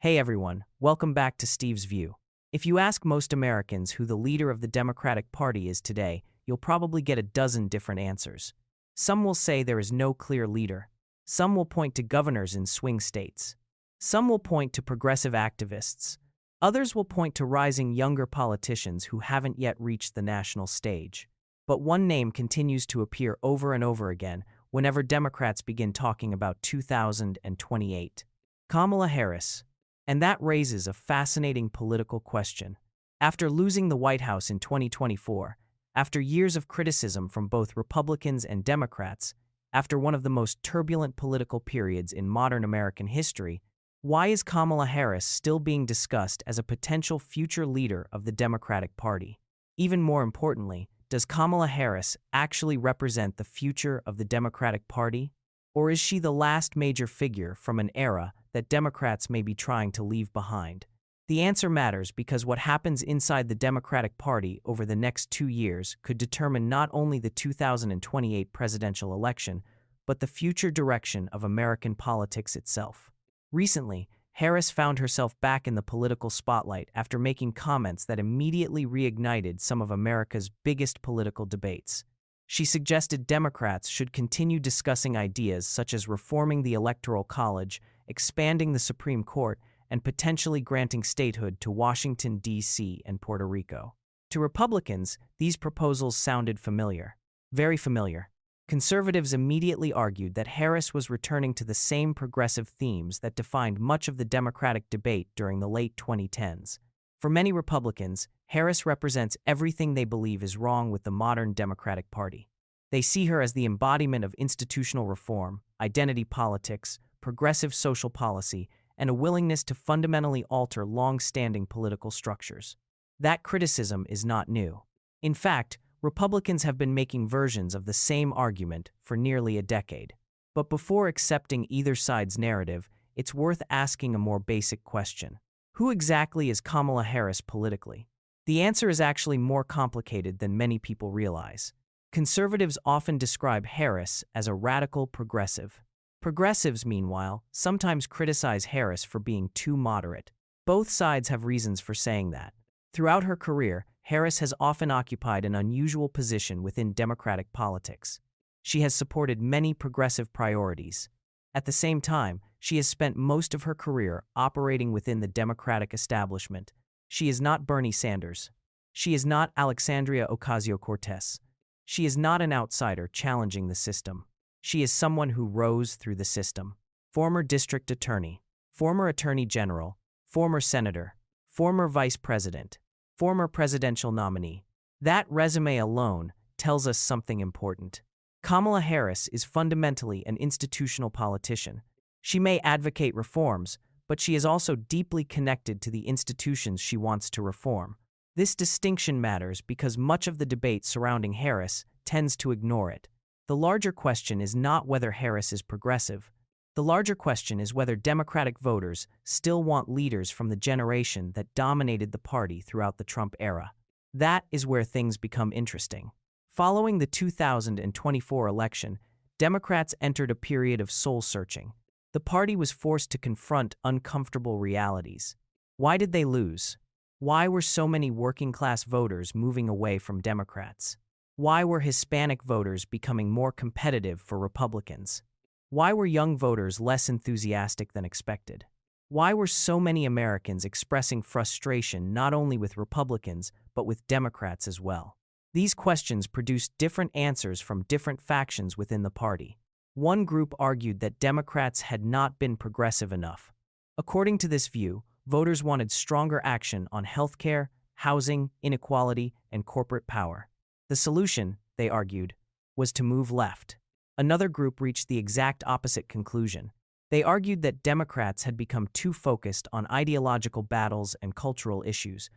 Hey everyone, welcome back to Steve's View. If you ask most Americans who the leader of the Democratic Party is today, you'll probably get a dozen different answers. Some will say there is no clear leader. Some will point to governors in swing states. Some will point to progressive activists. Others will point to rising younger politicians who haven't yet reached the national stage. But one name continues to appear over and over again whenever Democrats begin talking about 2028. Kamala Harris. And that raises a fascinating political question. After losing the White House in 2024, after years of criticism from both Republicans and Democrats, after one of the most turbulent political periods in modern American history, why is Kamala Harris still being discussed as a potential future leader of the Democratic Party? Even more importantly, does Kamala Harris actually represent the future of the Democratic Party? Or is she the last major figure from an era that Democrats may be trying to leave behind? The answer matters because what happens inside the Democratic Party over the next 2 years could determine not only the 2028 presidential election, but the future direction of American politics itself. Recently, Harris found herself back in the political spotlight after making comments that immediately reignited some of America's biggest political debates. She suggested Democrats should continue discussing ideas such as reforming the Electoral College, expanding the Supreme Court, and potentially granting statehood to Washington, D.C. and Puerto Rico. To Republicans, these proposals sounded familiar. Very familiar. Conservatives immediately argued that Harris was returning to the same progressive themes that defined much of the Democratic debate during the late 2010s. For many Republicans, Harris represents everything they believe is wrong with the modern Democratic Party. They see her as the embodiment of institutional reform, identity politics, progressive social policy, and a willingness to fundamentally alter long-standing political structures. That criticism is not new. In fact, Republicans have been making versions of the same argument for nearly a decade. But before accepting either side's narrative, it's worth asking a more basic question. Who exactly is Kamala Harris politically? The answer is actually more complicated than many people realize. Conservatives often describe Harris as a radical progressive. Progressives, meanwhile, sometimes criticize Harris for being too moderate. Both sides have reasons for saying that. Throughout her career, Harris has often occupied an unusual position within Democratic politics. She has supported many progressive priorities. At the same time, she has spent most of her career operating within the Democratic establishment. She is not Bernie Sanders. She is not Alexandria Ocasio-Cortez. She is not an outsider challenging the system. She is someone who rose through the system. Former district attorney, former attorney general, former senator, former vice president, former presidential nominee. That resume alone tells us something important. Kamala Harris is fundamentally an institutional politician. She may advocate reforms, but she is also deeply connected to the institutions she wants to reform. This distinction matters because much of the debate surrounding Harris tends to ignore it. The larger question is not whether Harris is progressive. The larger question is whether Democratic voters still want leaders from the generation that dominated the party throughout the Trump era. That is where things become interesting. Following the 2024 election, Democrats entered a period of soul-searching. The party was forced to confront uncomfortable realities. Why did they lose? Why were so many working-class voters moving away from Democrats? Why were Hispanic voters becoming more competitive for Republicans? Why were young voters less enthusiastic than expected? Why were so many Americans expressing frustration not only with Republicans, but with Democrats as well? These questions produced different answers from different factions within the party. One group argued that Democrats had not been progressive enough. According to this view, voters wanted stronger action on healthcare, housing, inequality, and corporate power. The solution, they argued, was to move left. Another group reached the exact opposite conclusion. They argued that Democrats had become too focused on ideological battles and cultural issues.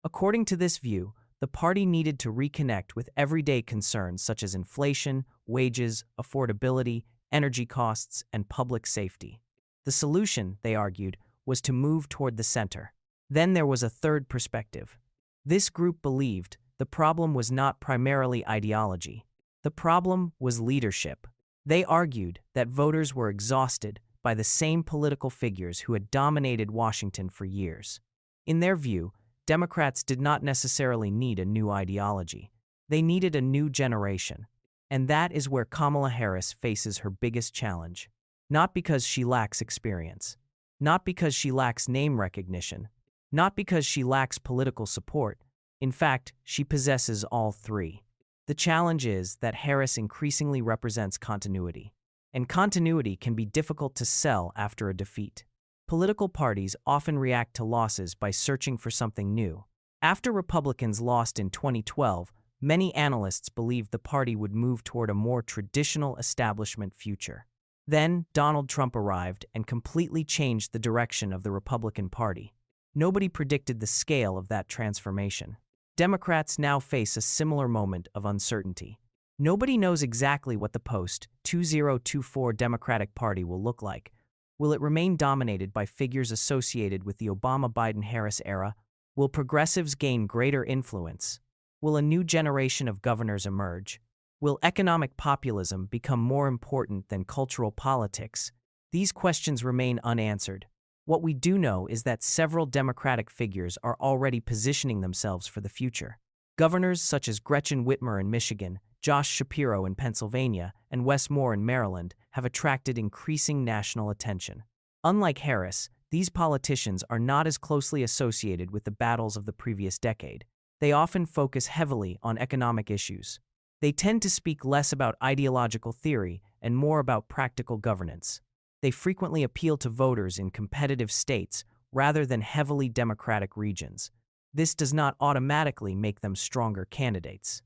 According to this view, the party needed to reconnect with everyday concerns such as inflation, wages, affordability, energy costs, and public safety. The solution, they argued, was to move toward the center. Then there was a third perspective. This group believed the problem was not primarily ideology. The problem was leadership. They argued that voters were exhausted, by the same political figures who had dominated Washington for years. In their view, Democrats did not necessarily need a new ideology. They needed a new generation. And that is where Kamala Harris faces her biggest challenge. Not because she lacks experience, not because she lacks name recognition, not because she lacks political support. In fact, she possesses all three. The challenge is that Harris increasingly represents continuity. And continuity can be difficult to sell after a defeat. Political parties often react to losses by searching for something new. After Republicans lost in 2012, many analysts believed the party would move toward a more traditional establishment future. Then, Donald Trump arrived and completely changed the direction of the Republican Party. Nobody predicted the scale of that transformation. Democrats now face a similar moment of uncertainty. Nobody knows exactly what the post-2024 Democratic Party will look like. Will it remain dominated by figures associated with the Obama-Biden-Harris era? Will progressives gain greater influence? Will a new generation of governors emerge? Will economic populism become more important than cultural politics? These questions remain unanswered. What we do know is that several Democratic figures are already positioning themselves for the future. Governors such as Gretchen Whitmer in Michigan, Josh Shapiro in Pennsylvania, and Wes Moore in Maryland have attracted increasing national attention. Unlike Harris, these politicians are not as closely associated with the battles of the previous decade. They often focus heavily on economic issues. They tend to speak less about ideological theory and more about practical governance. They frequently appeal to voters in competitive states rather than heavily Democratic regions. This does not automatically make them stronger candidates.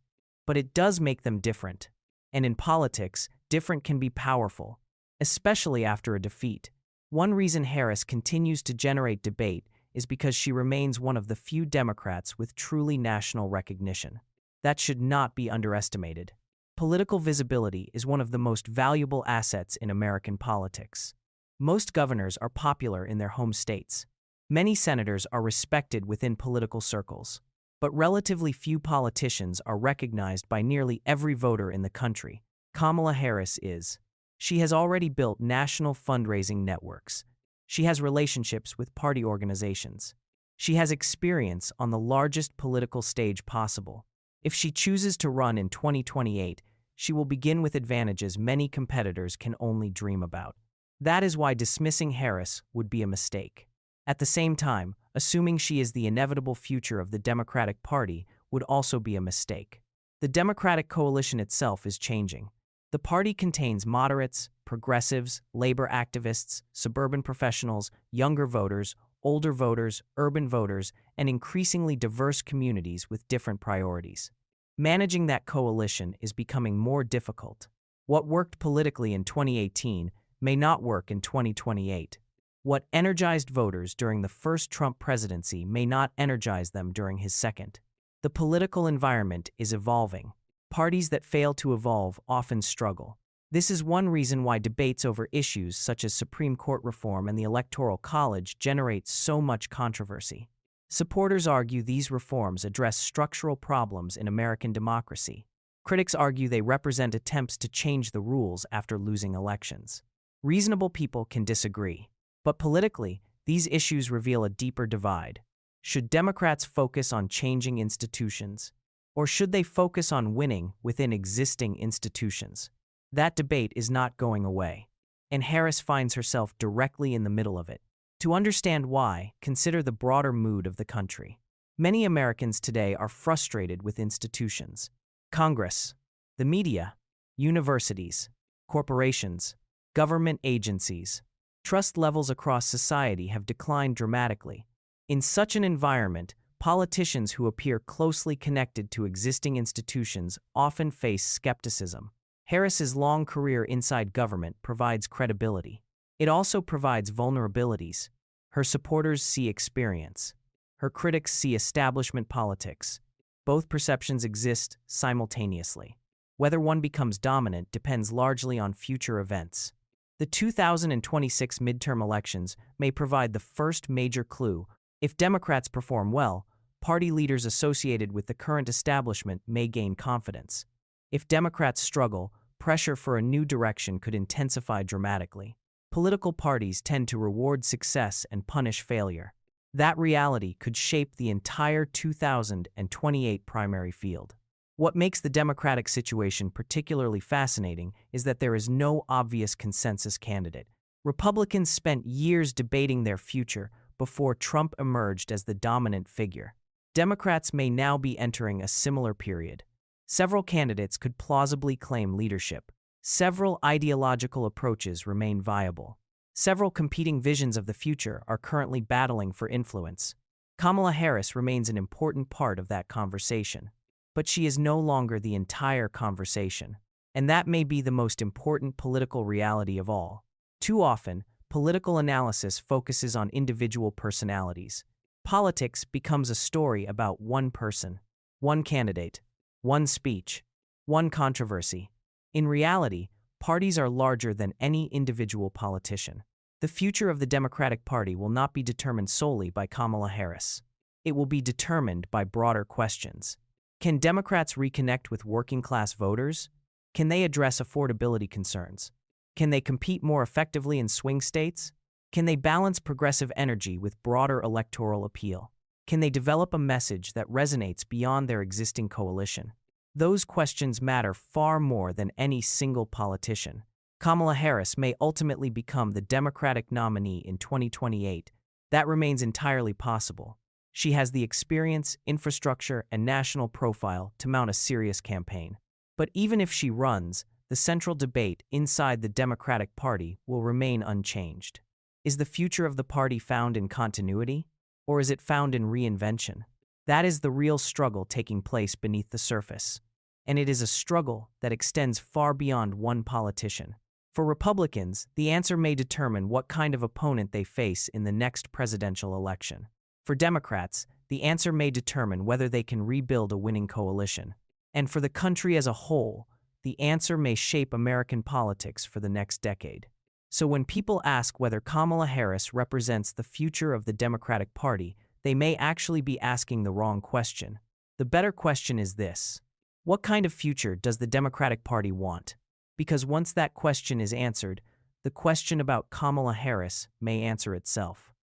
But it does make them different. And in politics, different can be powerful, especially after a defeat. One reason Harris continues to generate debate is because she remains one of the few Democrats with truly national recognition. That should not be underestimated. Political visibility is one of the most valuable assets in American politics. Most governors are popular in their home states. Many senators are respected within political circles. But relatively few politicians are recognized by nearly every voter in the country. Kamala Harris is. She has already built national fundraising networks. She has relationships with party organizations. She has experience on the largest political stage possible. If she chooses to run in 2028, she will begin with advantages many competitors can only dream about. That is why dismissing Harris would be a mistake. At the same time, assuming she is the inevitable future of the Democratic Party would also be a mistake. The Democratic coalition itself is changing. The party contains moderates, progressives, labor activists, suburban professionals, younger voters, older voters, urban voters, and increasingly diverse communities with different priorities. Managing that coalition is becoming more difficult. What worked politically in 2018 may not work in 2028. What energized voters during the first Trump presidency may not energize them during his second. The political environment is evolving. Parties that fail to evolve often struggle. This is one reason why debates over issues such as Supreme Court reform and the Electoral College generate so much controversy. Supporters argue these reforms address structural problems in American democracy. Critics argue they represent attempts to change the rules after losing elections. Reasonable people can disagree. But politically, these issues reveal a deeper divide. Should Democrats focus on changing institutions? Or should they focus on winning within existing institutions? That debate is not going away. And Harris finds herself directly in the middle of it. To understand why, consider the broader mood of the country. Many Americans today are frustrated with institutions. Congress, the media, universities, corporations, government agencies. Trust levels across society have declined dramatically. In such an environment, politicians who appear closely connected to existing institutions often face skepticism. Harris's long career inside government provides credibility. It also provides vulnerabilities. Her supporters see experience. Her critics see establishment politics. Both perceptions exist simultaneously. Whether one becomes dominant depends largely on future events. The 2026 midterm elections may provide the first major clue. If Democrats perform well, party leaders associated with the current establishment may gain confidence. If Democrats struggle, pressure for a new direction could intensify dramatically. Political parties tend to reward success and punish failure. That reality could shape the entire 2028 primary field. What makes the Democratic situation particularly fascinating is that there is no obvious consensus candidate. Republicans spent years debating their future before Trump emerged as the dominant figure. Democrats may now be entering a similar period. Several candidates could plausibly claim leadership. Several ideological approaches remain viable. Several competing visions of the future are currently battling for influence. Kamala Harris remains an important part of that conversation. But she is no longer the entire conversation. And that may be the most important political reality of all. Too often, political analysis focuses on individual personalities. Politics becomes a story about one person, one candidate, one speech, one controversy. In reality, parties are larger than any individual politician. The future of the Democratic Party will not be determined solely by Kamala Harris. It will be determined by broader questions. Can Democrats reconnect with working-class voters? Can they address affordability concerns? Can they compete more effectively in swing states? Can they balance progressive energy with broader electoral appeal? Can they develop a message that resonates beyond their existing coalition? Those questions matter far more than any single politician. Kamala Harris may ultimately become the Democratic nominee in 2028. That remains entirely possible. She has the experience, infrastructure, and national profile to mount a serious campaign. But even if she runs, the central debate inside the Democratic Party will remain unchanged. Is the future of the party found in continuity, or is it found in reinvention? That is the real struggle taking place beneath the surface. And it is a struggle that extends far beyond one politician. For Republicans, the answer may determine what kind of opponent they face in the next presidential election. For Democrats, the answer may determine whether they can rebuild a winning coalition. And for the country as a whole, the answer may shape American politics for the next decade. So when people ask whether Kamala Harris represents the future of the Democratic Party, they may actually be asking the wrong question. The better question is this: what kind of future does the Democratic Party want? Because once that question is answered, the question about Kamala Harris may answer itself.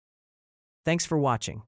Thanks for watching.